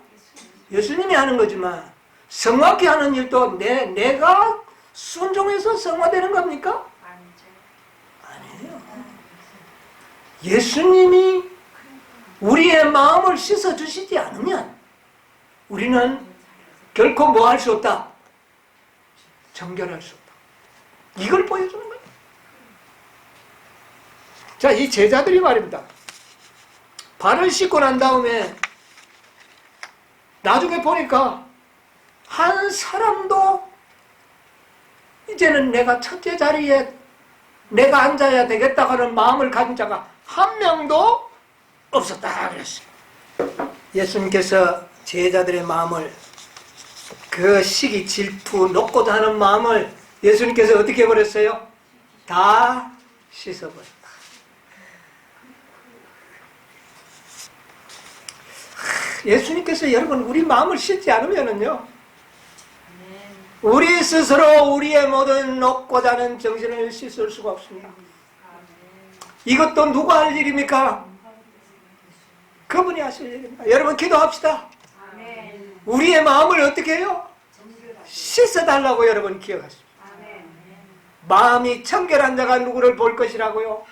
예수님이 하는 거지만 성화케 하는 일도 내가 순종해서 성화되는 겁니까? 아니에요. 예수님이 우리의 마음을 씻어주시지 않으면 우리는 결코 뭐 할 수 없다? 정결할 수 없다. 이걸 보여주는 거예요. 자, 이 제자들이 말입니다. 발을 씻고 난 다음에 나중에 보니까 한 사람도 이제는 내가 첫째 자리에 내가 앉아야 되겠다 하는 마음을 가진 자가 한 명도 없었다 그랬어요. 예수님께서 제자들의 마음을 그 시기 질투 놓고자 하는 마음을 예수님께서 어떻게 해버렸어요? 다 씻어버렸다. 예수님께서 여러분 우리 마음을 씻지 않으면은요 우리 스스로 우리의 모든 놓고자 하는 정신을 씻을 수가 없습니다. 이것도 누가 할 일입니까? 그분이 하실 일입니다. 여러분 기도합시다. 우리의 마음을 어떻게 해요? 씻어달라고 여러분 기억하십시오. 마음이 청결한 자가 누구를 볼 것이라고요?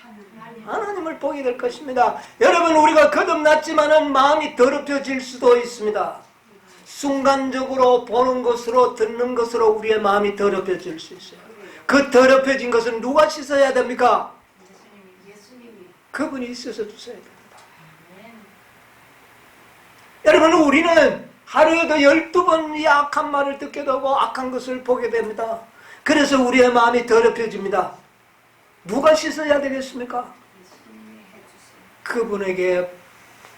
하나님을 보게 될 것입니다. 여러분 우리가 거듭났지만은 마음이 더럽혀질 수도 있습니다. 순간적으로 보는 것으로 듣는 것으로 우리의 마음이 더럽혀질 수 있어요. 그 더럽혀진 것은 누가 씻어야 됩니까? 그분이 씻어 주셔야 됩니다. 여러분 우리는 하루에도 12번 이 악한 말을 듣게 되고 악한 것을 보게 됩니다. 그래서 우리의 마음이 더럽혀집니다. 누가 씻어야 되겠습니까? 그분에게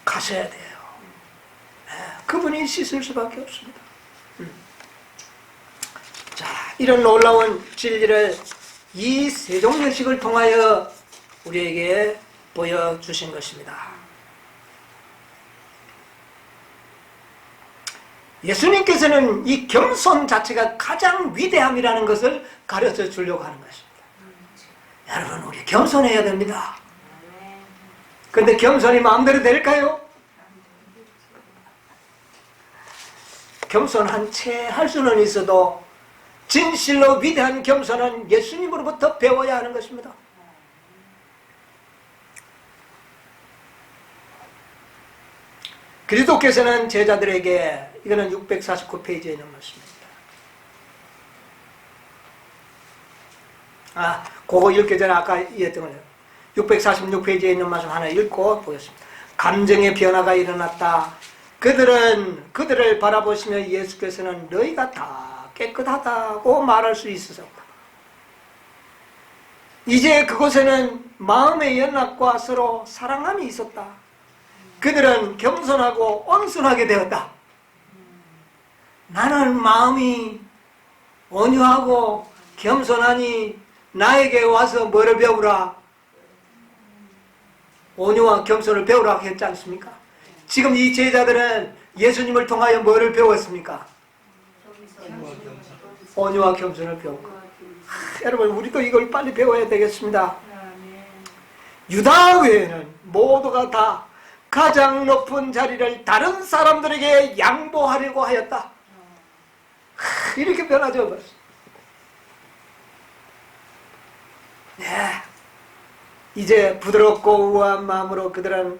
가셔야 돼요. 그분이 씻을 수밖에 없습니다. 자, 이런 놀라운 진리를 이 세종여식을 통하여 우리에게 보여주신 것입니다. 예수님께서는 이 겸손 자체가 가장 위대함이라는 것을 가르쳐 주려고 하는 것입니다. 여러분 우리 겸손해야 됩니다. 그런데 겸손이 마음대로 될까요? 겸손한 채 할 수는 있어도 진실로 위대한 겸손은 예수님으로부터 배워야 하는 것입니다. 그리스도께서는 제자들에게 이거는 649페이지에 있는 말씀입니다. 그거 읽기 전에 아까 이했던 거예요. 646페이지에 있는 말씀 하나 읽고 보겠습니다. 감정의 변화가 일어났다. 그들을 바라보시며 예수께서는 너희가 다 깨끗하다고 말할 수 있어서 이제 그곳에는 마음의 연합과 서로 사랑함이 있었다. 그들은 겸손하고 온순하게 되었다. 나는 마음이 온유하고 겸손하니 나에게 와서 뭐를 배우라? 온유와 겸손을 배우라 했지 않습니까? 지금 이 제자들은 예수님을 통하여 뭐를 배웠습니까? 온유와 겸손을 배웠고 여러분 우리도 이걸 빨리 배워야 되겠습니다. 유다 외에는 모두가 다 가장 높은 자리를 다른 사람들에게 양보하려고 하였다. 이렇게 변화져 버렸어요. 네. 이제 부드럽고 우아한 마음으로 그들은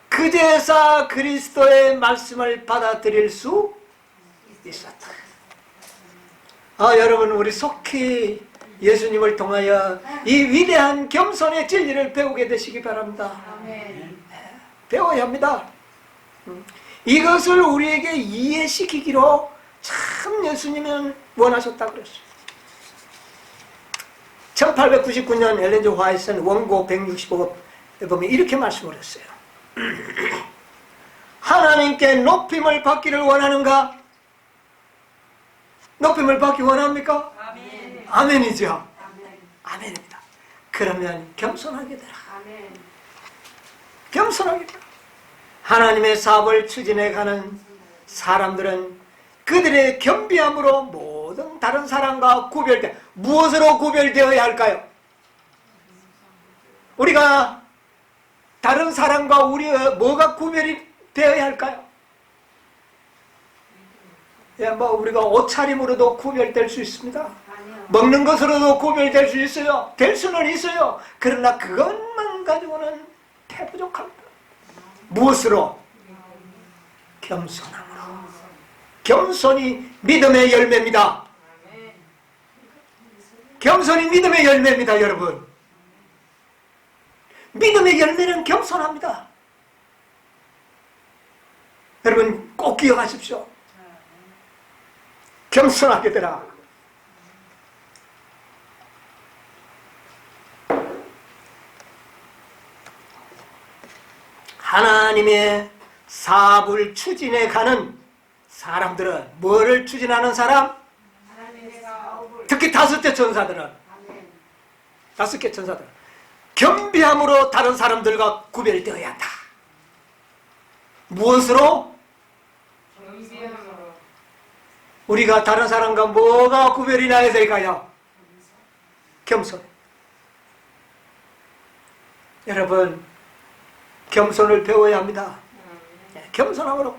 그제서 그리스도의 말씀을 받아들일 수 있었다. 여러분 우리 속히 예수님을 통하여 이 위대한 겸손의 진리를 배우게 되시기 바랍니다. 배워야 합니다. 이것을 우리에게 이해시키기로 참 예수님은 원하셨다고 그랬어요. 1899년 엘렌 지 화이트는 원고 165에 보면 이렇게 말씀을 했어요. 하나님께 높임을 받기를 원하는가? 높임을 받기 원합니까? 아멘. 아멘이죠. 아멘입니다. 그러면 겸손하게 되라. 겸손하게 되라. 하나님의 사업을 추진해가는 사람들은 그들의 겸비함으로 모든 다른 사람과 구별돼. 무엇으로 구별되어야 할까요? 우리가 다른 사람과 우리의 뭐가 구별이 되어야 할까요? 예, 뭐 우리가 옷차림으로도 구별될 수 있습니다. 아니요. 먹는 것으로도 구별될 수 있어요. 될 수는 있어요. 그러나 그것만 가지고는 태부족합니다. 무엇으로? 겸손함으로. 겸손이 믿음의 열매입니다. 겸손이 믿음의 열매입니다, 여러분. 믿음의 열매는 겸손합니다. 여러분 꼭 기억하십시오. 겸손하게 되라. 하나님의 사업을 추진해 가는 사람들은 뭐를 추진하는 사람? 하나님의 사업을. 특히 5개 천사들은 아멘. 5개 천사들 겸비함으로 다른 사람들과 구별되어야 한다. 무엇으로? 우리가 다른 사람과 뭐가 구별이 나야 될까요? 겸손. 여러분 겸손을 배워야 합니다. 겸손함으로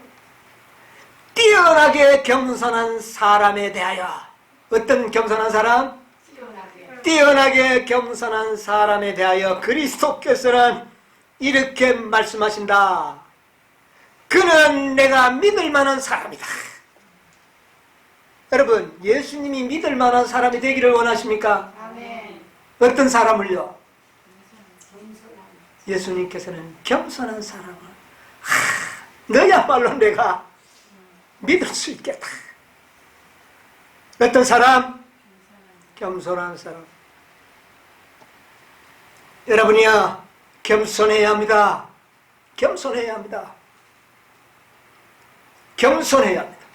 뛰어나게 겸손한 사람에 대하여. 어떤 겸손한 사람? 뛰어나게. 뛰어나게 겸손한 사람에 대하여 그리스도께서는 이렇게 말씀하신다. 그는 내가 믿을 만한 사람이다. 여러분 예수님이 믿을 만한 사람이 되기를 원하십니까? 아멘. 어떤 사람을요? 겸손한. 예수님께서는 겸손한 사람을 너야말로 내가 믿을 수 있겠다. 어떤 사람? 겸손한 사람. 여러분이야 겸손해야 합니다. 겸손해야 합니다. 겸손해야 합니다.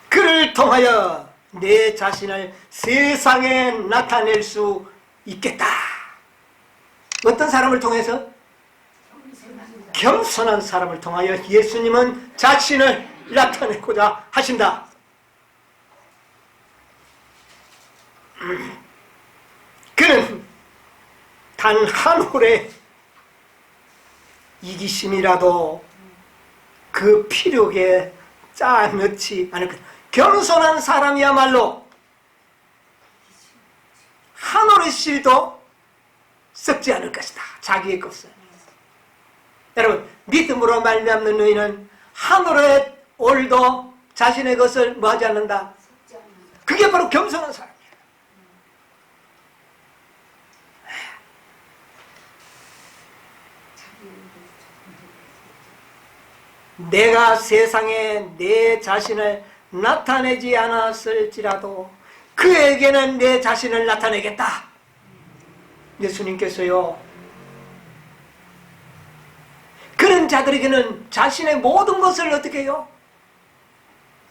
그를 통하여 내 자신을 세상에 나타낼 수 있겠다. 어떤 사람을 통해서? 겸손한 사람을 통하여 예수님은 자신을 나타내고자 하신다. 그는 단 한 홀의 이기심이라도 그 피력에 짜넣지 않을 것. 겸손한 사람이야말로 한 홀의 씨도 썩지 않을 것이다. 자기의 것을. 여러분 믿음으로 말미암는 너희는 한 홀의 올도 자신의 것을 뭐하지 않는다. 그게 바로 겸손한 사람이에요. 내가 세상에 내 자신을 나타내지 않았을지라도 그에게는 내 자신을 나타내겠다. 예수님께서요 그런 자들에게는 자신의 모든 것을 어떻게 해요?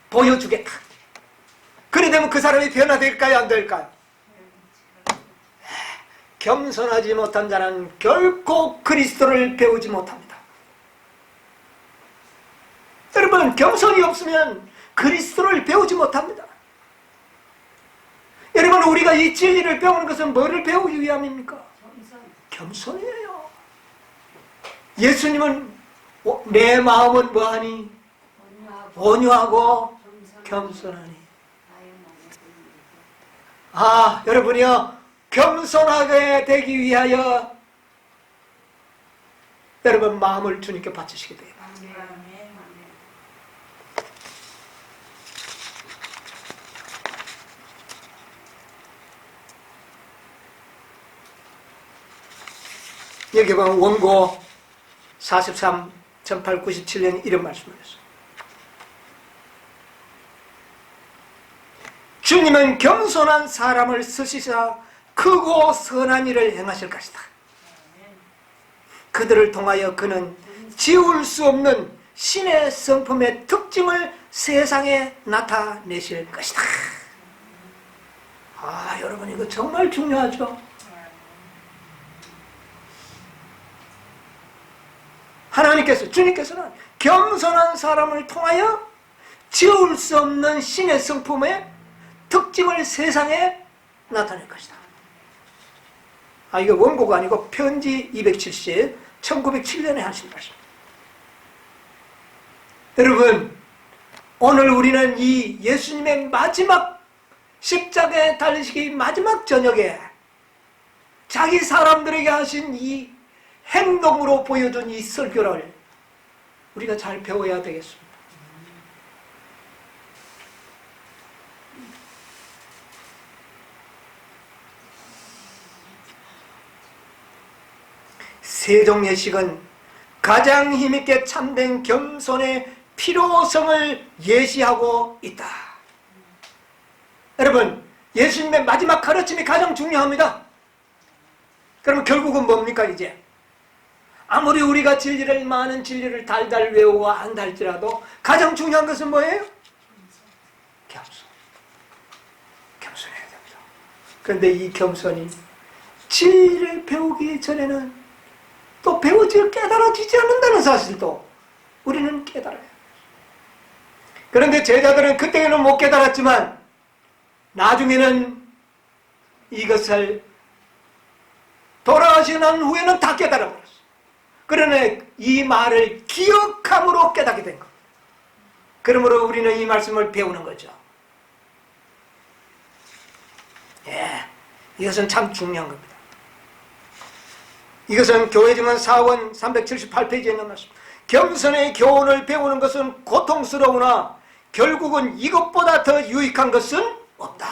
보여주겠다. 그래 되면 그 사람이 변화될까요? 안 될까요? 겸손하지 못한 자는 결코 그리스도를 배우지 못합니다. 여러분 겸손이 없으면 그리스도를 배우지 못합니다. 여러분 우리가 이 진리를 배우는 것은 뭐를 배우기 위함입니까? 겸손이에요. 예수님은 내 마음은 뭐하니? 온유하고 겸손하니. 여러분이요 겸손하게 되기 위하여 여러분 마음을 주님께 바치시게 돼요. 여기 보면 원고 43, 1897년 이런 말씀을 했어요. 주님은 겸손한 사람을 쓰시사 크고 선한 일을 행하실 것이다. 그들을 통하여 그는 지울 수 없는 신의 성품의 특징을 세상에 나타내실 것이다. 여러분 이거 정말 중요하죠. 주님께서는 겸손한 사람을 통하여 지울 수 없는 신의 성품의 특징을 세상에 나타낼 것이다. 이거 원고가 아니고 편지 270, 1907년에 하신 말씀. 여러분, 오늘 우리는 이 예수님의 마지막 십자가에 달리시기 마지막 저녁에 자기 사람들에게 하신 이 행동으로 보여준 이 설교를 우리가 잘 배워야 되겠습니다. 세종예식은 가장 힘있게 참된 겸손의 필요성을 예시하고 있다. 여러분, 예수님의 마지막 가르침이 가장 중요합니다. 그러면 결국은 뭡니까 이제? 아무리 우리가 진리를 많은 진리를 달달 외우고 한다 할지라도 가장 중요한 것은 뭐예요? 겸손. 겸손해야 됩니다. 그런데 이 겸손이 진리를 배우기 전에는 또 배우지 깨달아지지 않는다는 사실도 우리는 깨달아요. 그런데 제자들은 그때는 못 깨달았지만 나중에는 이것을 돌아가시고 난 후에는 다 깨달아버렸어요. 그러나 이 말을 기억함으로 깨닫게 된 겁니다. 그러므로 우리는 이 말씀을 배우는 거죠. 이것은 참 중요한 겁니다. 이것은 교회증언 4권 378페이지에 있는 말씀. 겸손의 교훈을 배우는 것은 고통스러우나 결국은 이것보다 더 유익한 것은 없다.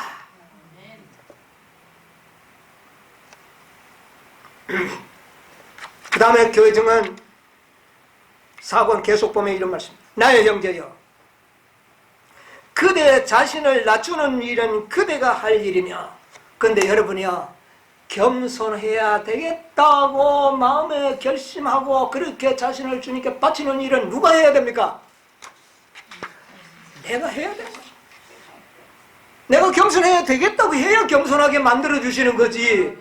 그 다음에 교회증언 4권 계속 보면 이런 말씀. 나의 형제여, 그대 자신을 낮추는 일은 그대가 할 일이며, 근데 여러분이요, 겸손해야 되겠다고 마음에 결심하고 그렇게 자신을 주님께 바치는 일은 누가 해야 됩니까? 내가 해야 되는 거죠. 내가 겸손해야 되겠다고 해야 겸손하게 만들어주시는 거지.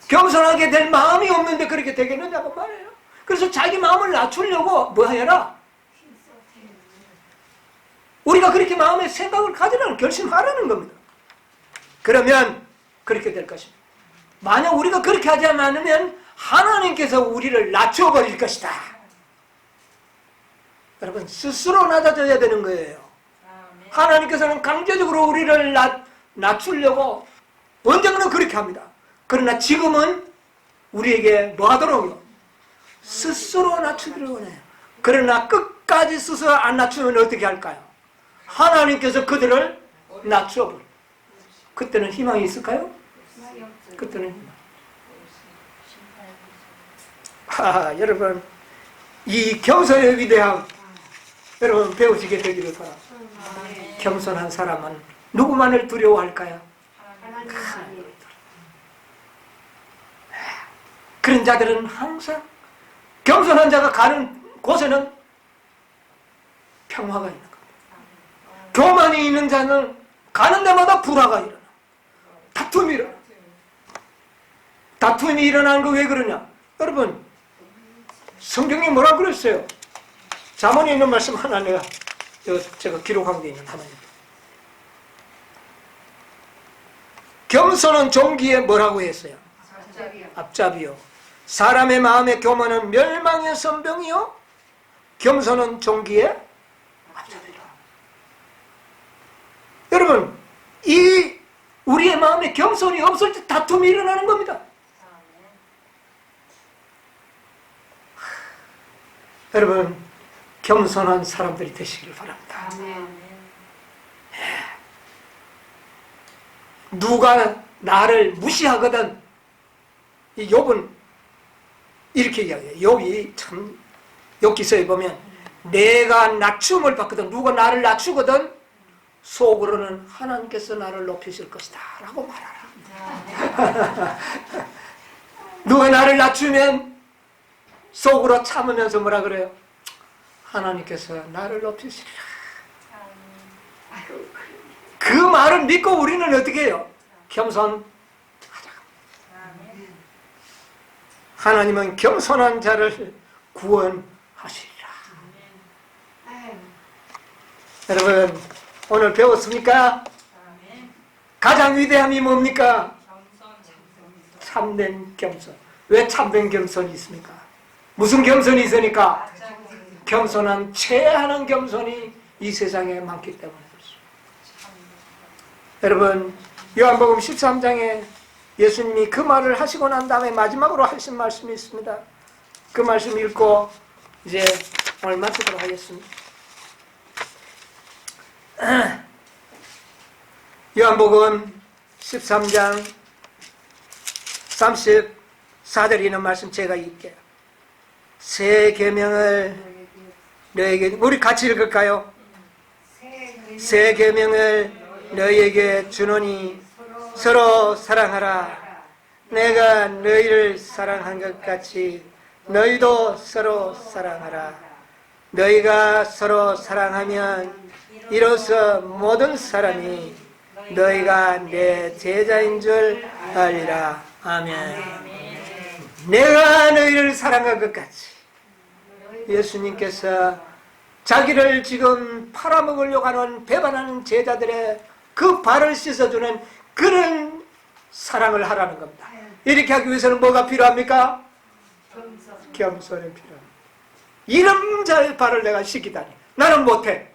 겸손하게 될 마음이 없는데 그렇게 되겠느냐고 말이에요. 그래서 자기 마음을 낮추려고 뭐 해라? 우리가 그렇게 마음의 생각을 가지라는 결심하라는 겁니다. 그러면 그렇게 될 것입니다. 만약 우리가 그렇게 하지 않으면 하나님께서 우리를 낮춰버릴 것이다. 여러분, 스스로 낮아져야 되는 거예요. 하나님께서는 강제적으로 우리를 낮추려고 언젠가는 그렇게 합니다. 그러나 지금은 우리에게 뭐 하도록요? 스스로 낮추기를 원해요. 그러나 끝까지 스스로 안 낮추면 어떻게 할까요? 하나님께서 그들을 낮춰버려요. 그때는 희망이 있을까요? 그때는 희망. 여러분, 이 겸손의 위대함 여러분 배우시게 되기를 바랍니다. 겸손한 사람은 누구만을 두려워할까요? 그런 자들은 항상 겸손한 자가 가는 곳에는 평화가 있는 겁니다. 교만이 있는 자는 가는 데마다 불화가 일어나. 다툼이 일어나. 다툼이 일어나는 거 왜 그러냐? 여러분, 성경에 뭐라고 그랬어요? 잠언에 있는 말씀 하나 제가 기록한 게 있는 하나입니다. 겸손은 종기에 뭐라고 했어요? 앞잡이요. 사람의 마음의 교만은 멸망의 선병이요, 겸손은 종기에 앞잡이라. 여러분, 이 우리의 마음에 겸손이 없을 때 다툼이 일어나는 겁니다. 여러분, 겸손한 사람들이 되시길 바랍니다. 누가 나를 무시하거든, 이 욥은 이렇게 이야기해요. 욥이 참, 욥기서에 보면 내가 낮춤을 받거든, 누가 나를 낮추거든 속으로는 하나님께서 나를 높이실 것이다 라고 말하라. 누가 나를 낮추면 속으로 참으면서 뭐라 그래요? 하나님께서 나를 높이시리라. 그 말을 믿고 우리는 어떻게 해요? 겸손하자. 하나님은 겸손한 자를 구원하시리라. 여러분, 오늘 배웠습니까? 가장 위대함이 뭡니까? 참된 겸손. 왜 참된 겸손이 있습니까? 무슨 겸손이 있으니까? 겸손한 최하는 겸손이 이 세상에 많기 때문에 그렇습니다. 여러분, 요한복음 13장에 예수님이 그 말을 하시고 난 다음에 마지막으로 하신 말씀이 있습니다. 그 말씀 읽고 이제 오늘 마치도록 하겠습니다. 요한복음 13장 34절에 있는 말씀 제가 읽게요. 새 계명을 너에게, 우리 같이 읽을까요? 새 계명을 너희에게 주노니 서로 사랑하라. 내가 너희를 사랑한 것 같이 너희도 서로 사랑하라. 너희가 서로 사랑하면 이로써 모든 사람이 너희가 내 제자인 줄 알리라. 아멘. 내가 너희를 사랑한 것 같이 예수님께서 자기를 지금 팔아먹으려고 하는 배반하는 제자들의 그 발을 씻어주는 그런 사랑을 하라는 겁니다. 이렇게 하기 위해서는 뭐가 필요합니까? 겸손이 필요합니다. 이런 발을 내가 씻기다니 나는 못해.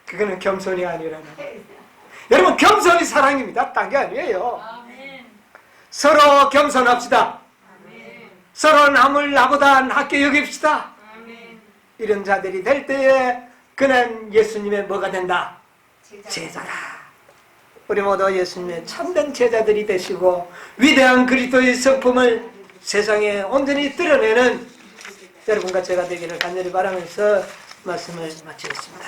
그거는 겸손이 아니라는 거예요. 여러분, 겸손이 사랑입니다. 딴 게 아니에요. 서로 겸손합시다. 서로 남을 나보다 낮게 여깁시다. 이런 자들이 될 때에 그는 예수님의 뭐가 된다? 제자다. 우리 모두 예수님의 참된 제자들이 되시고 위대한 그리스도의 성품을 세상에 온전히 드러내는 여러분과 제가 되기를 간절히 바라면서 말씀을 마치겠습니다.